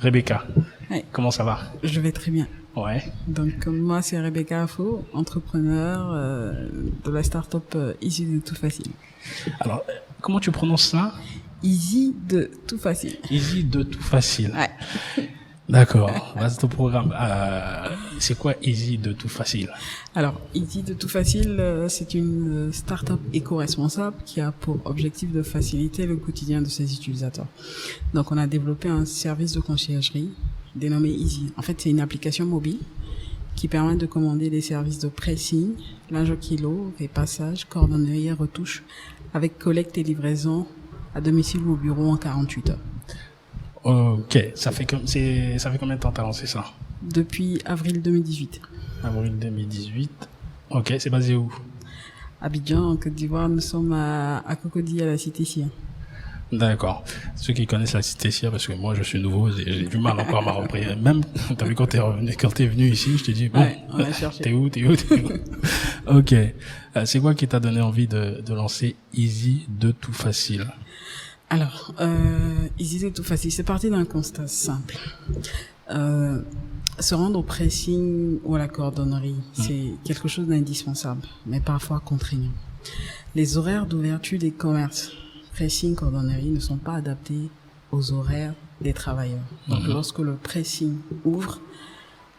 Rebecca, Ouais. comment ça va? Je vais très bien. Ouais. Donc moi c'est Rebecca Afo, entrepreneur de la start-up Easy de Tout Facile. Alors, comment tu prononces ça? Easy de Tout Facile. Easy de Tout Facile. Ouais. D'accord, vaste programme. C'est quoi Easy de Tout Facile? Alors Easy de Tout Facile, c'est une start-up éco-responsable qui a pour objectif de faciliter le quotidien de ses utilisateurs. Donc on a développé un service de conciergerie dénommé Easy. En fait, c'est une application mobile qui permet de commander des services de pressing, linge au kilo, repassage, cordonnerie et retouche avec collecte et livraison à domicile ou au bureau en 48 heures. Ok, ça fait combien de temps t'as lancé ça? Depuis avril 2018. Avril 2018. Ok, c'est basé où? Abidjan, en Côte d'Ivoire, nous sommes à Cocody, à la Cité Sia. D'accord. Ceux qui connaissent la Cité Sia, parce que moi je suis nouveau, j'ai du mal encore à m'en reprendre. Même, t'as vu quand t'es venu ici, je t'ai dit, bon, Ouais, on a cherché. t'es où? Ok. C'est quoi qui t'a donné envie de lancer Easy de Tout Facile? Alors, Easy de Tout Facile, c'est parti d'un constat simple. Se rendre au pressing ou à la cordonnerie, c'est quelque chose d'indispensable, mais parfois contraignant. Les horaires d'ouverture des commerces, pressing, cordonnerie, ne sont pas adaptés aux horaires des travailleurs. Donc, lorsque le pressing ouvre,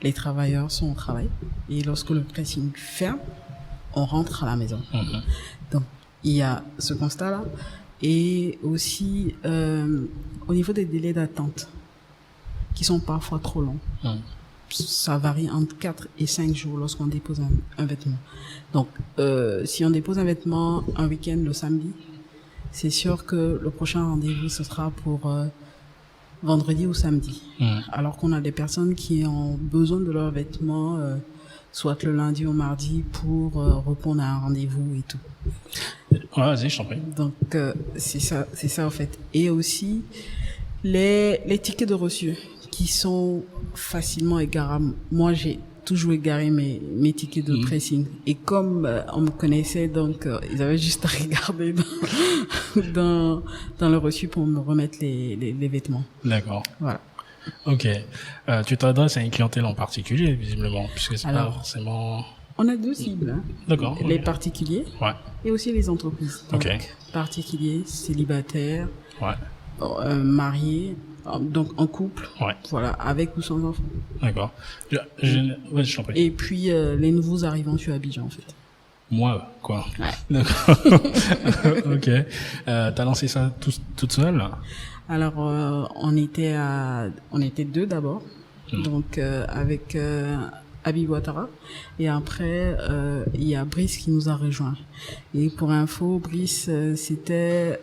les travailleurs sont au travail. Et lorsque le pressing ferme, on rentre à la maison. Donc, il y a ce constat-là. Et aussi, au niveau des délais d'attente, qui sont parfois trop longs. Ça varie entre 4 et 5 jours lorsqu'on dépose un vêtement. Donc, si on dépose un vêtement un week-end le samedi, c'est sûr que le prochain rendez-vous, ce sera pour vendredi ou samedi. Alors qu'on a des personnes qui ont besoin de leurs vêtements, soit le lundi ou mardi, pour répondre à un rendez-vous et tout. Ouais, vas-y, je t'en prie. Donc, c'est ça en fait. Et aussi, les tickets de reçu qui sont facilement égarables. Moi, j'ai toujours égaré mes tickets de pressing. Et comme on me connaissait, donc ils avaient juste à regarder dans le reçu pour me remettre les vêtements. D'accord. Voilà. Ok. Tu t'adresses à une clientèle en particulier, visiblement, puisque c'est pas forcément... On a deux cibles. Hein. D'accord. Les particuliers et aussi les entreprises. Donc, particuliers, célibataires, mariés, donc en couple, voilà, avec ou sans enfants. D'accord. Ouais, je t'en prie. Et puis les nouveaux arrivants sur Abidjan, en fait. Moi, quoi. Ouais. D'accord. Ok. T'as lancé ça toute seule? Alors, on était deux d'abord, donc avec Habib Ouattara, et après il y a Brice qui nous a rejoint. Et pour info, Brice c'était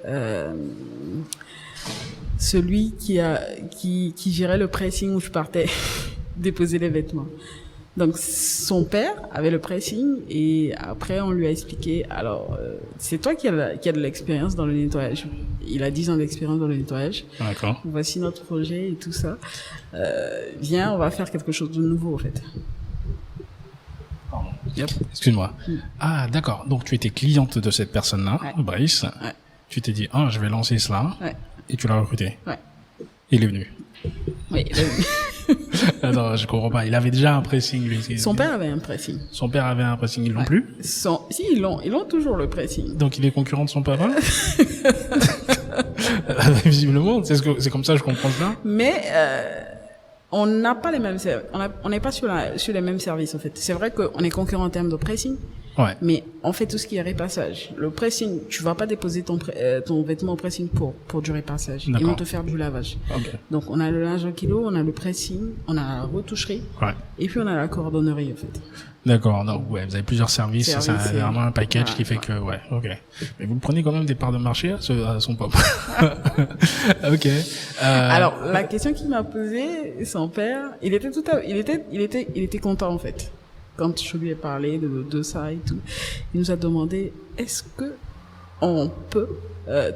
celui qui gérait le pressing où je partais déposer les vêtements. Donc son père avait le pressing et après on lui a expliqué, alors c'est toi qui a de l'expérience dans le nettoyage. Il a 10 ans d'expérience dans le nettoyage. D'accord. Voici notre projet et tout ça. Viens, on va faire quelque chose de nouveau en fait. Pardon. Yep. Excuse-moi. Ah, d'accord. Donc tu étais cliente de cette personne-là, Brice. Ouais. Tu t'es dit, je vais lancer cela. Ouais. Et tu l'as recruté. Ouais. Il est venu. Oui, il est venu. Attends, je comprends pas. Il avait déjà un pressing, lui. Son père avait un pressing. Son père avait un pressing, ils l'ont plus? Si, ils l'ont toujours le pressing. Donc il est concurrent de son papa? Visiblement, c'est comme ça que je comprends ça. Mais, on n'a pas les mêmes services. On n'est pas sur les mêmes services, en fait. C'est vrai qu'on est concurrent en termes de pressing. Ouais. Mais on fait tout ce qui est repassage. Le pressing, tu vas pas déposer ton vêtement au pressing pour du repassage. Ils vont te faire du lavage. Okay. Donc on a le linge au kilo, on a le pressing, on a la retoucherie, et puis on a la cordonnerie en fait. D'accord. Donc vous avez plusieurs services. C'est vraiment un package qui fait que ok. Mais vous prenez quand même des parts de marché à son papa. Ok. Alors la question qu'il m'a posée, son père, il était content en fait. Quand je lui ai parlé de ça et tout, il nous a demandé est-ce que on peut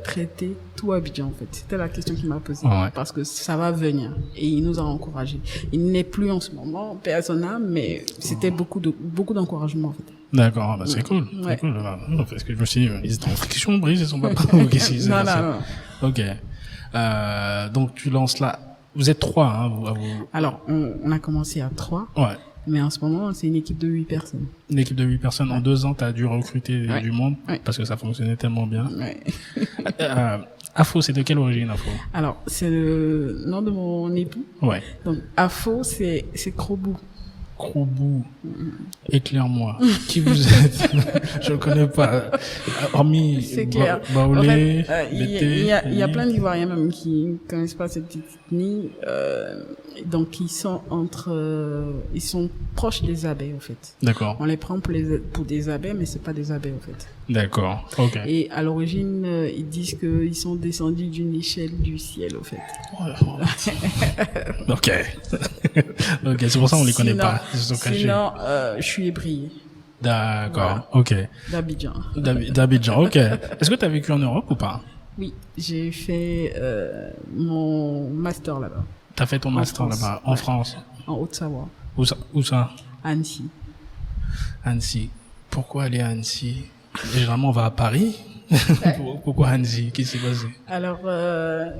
traiter tout Abidjan en fait. C'était la question qu'il m'a posée parce que ça va venir et il nous a encouragés. Il n'est plus en ce moment personnel, mais c'était beaucoup d'encouragement en fait. D'accord, bah c'est cool. C'est cool. Parce que je me suis dit ils étaient en friction, Brice et son papa. Non. Ok. Donc tu lances là Vous êtes 3, hein, Alors, on a commencé à 3. Ouais. Mais en ce moment, c'est une équipe de 8 personnes. Une équipe de 8 personnes. En 2 ans, tu as dû recruter du monde parce que ça fonctionnait tellement bien. Ouais. Afo, c'est de quelle origine, Afo? Alors, c'est le nom de mon époux. Ouais. Donc, Afo, c'est Krobou. Krobou. Éclaire-moi. Qui vous êtes? Je ne connais pas. Hormis c'est clair. Baoulé, il y a plein d'Ivoiriens même qui ne connaissent pas cette petite ethnie. Donc, ils sont proches des abeilles, en fait. D'accord. On les prend pour des abeilles, mais c'est pas des abeilles, en fait. D'accord. Ok. Et à l'origine, ils disent qu'ils sont descendus d'une échelle du ciel, en fait. Ok. Ok, c'est pour ça qu'on les connaît pas. Ils se sont cachés. Sinon, je suis ébrié. D'accord. Voilà. Ok. D'Abidjan. D'Abidjan. Ok. Est-ce que tu as vécu en Europe ou pas? Oui, j'ai fait mon master là-bas. T'as fait ton master là-bas, en France? En Haute-Savoie. Où ça? Annecy. Annecy. Pourquoi aller à Annecy? Généralement, on va à Paris. Pourquoi Annecy? Qu'est-ce qui s'est passé? Alors,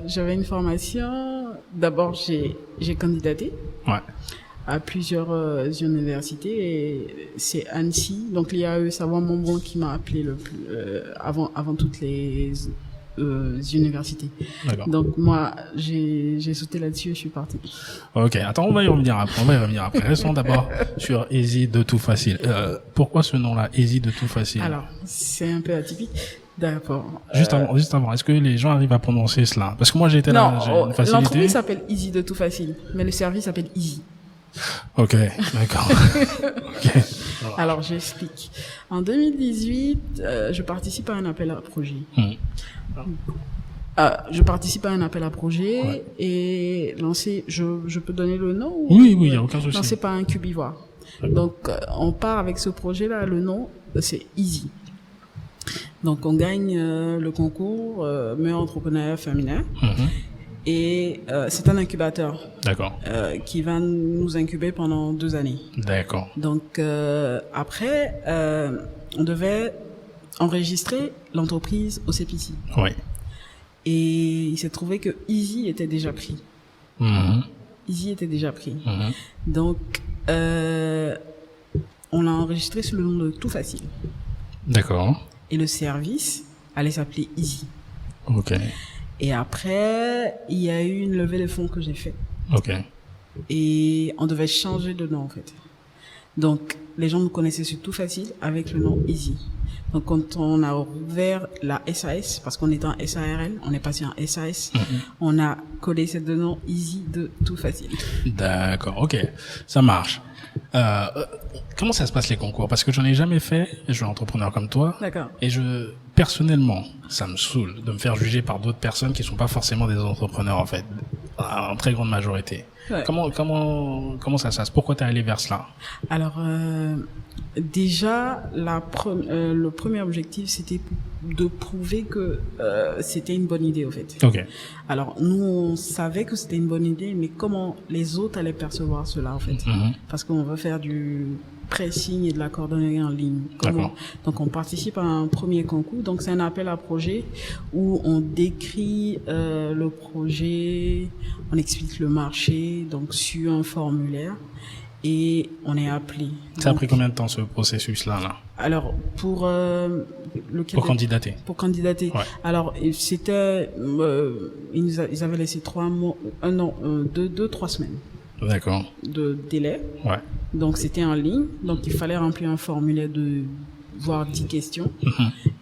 j'avais une formation. D'abord, j'ai candidaté. Ouais. À plusieurs universités et c'est Annecy. Donc, l'IAE Savoie-Montbron qui m'a appelé avant toutes les universités. D'accord. Donc moi j'ai sauté là-dessus et je suis partie. Ok, attends, on va y revenir après. Restons d'abord sur Easy de tout facile. Pourquoi ce nom-là, Easy de tout facile? Alors, c'est un peu atypique. D'accord. Juste avant, est-ce que les gens arrivent à prononcer cela? Parce que moi j'ai une facilité. L'entreprise s'appelle Easy de tout facile, mais le service s'appelle Easy. Ok, d'accord. Okay. Alors, j'explique. En 2018, je participe à un appel à projet. Je participe à un appel à projet et lancé, je peux donner le nom? Oui, il n'y a aucun souci. Lancé par un Cubivoire. Donc, on part avec ce projet-là, le nom, c'est Easy. Donc, on gagne le concours meilleur entrepreneur féminin. Et c'est un incubateur. D'accord. Qui va nous incuber pendant 2 années. D'accord. Donc après, on devait enregistrer l'entreprise au CPC. Oui. Et il s'est trouvé que Easy était déjà pris. Easy était déjà pris. Donc on l'a enregistré sous le nom de Tout Facile. D'accord. Et le service allait s'appeler Easy. Ok. Et après, il y a eu une levée de fonds que j'ai fait. Ok. Et on devait changer de nom, en fait. Donc, les gens nous connaissaient sur Tout Facile avec le nom Easy. Donc, quand on a ouvert la SAS, parce qu'on était en SARL, on est passé en SAS, on a collé ces 2 noms Easy de Tout Facile. D'accord, ok. Ça marche. Comment ça se passe les concours? Parce que j'en ai jamais fait, je suis entrepreneur comme toi. D'accord. Et personnellement, ça me saoule de me faire juger par d'autres personnes qui sont pas forcément des entrepreneurs, en fait. En très grande majorité. Ouais. Comment ça se passe? Pourquoi t'es allé vers cela? Alors, déjà, le premier objectif, c'était de prouver que c'était une bonne idée, en fait. Ok. Alors, nous, on savait que c'était une bonne idée, mais comment les autres allaient percevoir cela, en fait? Parce qu'on veut faire du pressing et de la coordonner en ligne. Comment? Donc, on participe à un premier concours. Donc, c'est un appel à projet où on décrit le projet, on explique le marché, donc sur un formulaire, et on est appelé. Ça a pris combien de temps ce processus-là là? Alors, pour candidater. Pour candidater. Ouais. Alors, c'était, ils avaient laissé 3 mois, 2-3 semaines. D'accord. De délai. Ouais. Donc, c'était en ligne. Donc, il fallait remplir un formulaire de voire 10 questions.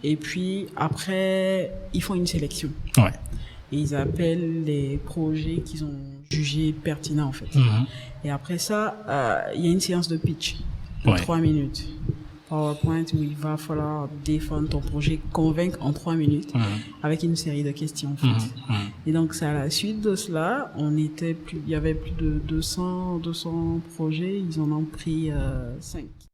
Et puis, après, ils font une sélection. Ouais. Et ils appellent les projets qu'ils ont jugés pertinents, en fait. Et après ça, il y a une séance de pitch de 3 minutes. PowerPoint où il va falloir défendre ton projet, convaincre en 3 minutes avec une série de questions, en fait. Et donc, c'est à la suite de cela, il y avait plus de 200 projets, ils en ont pris 5.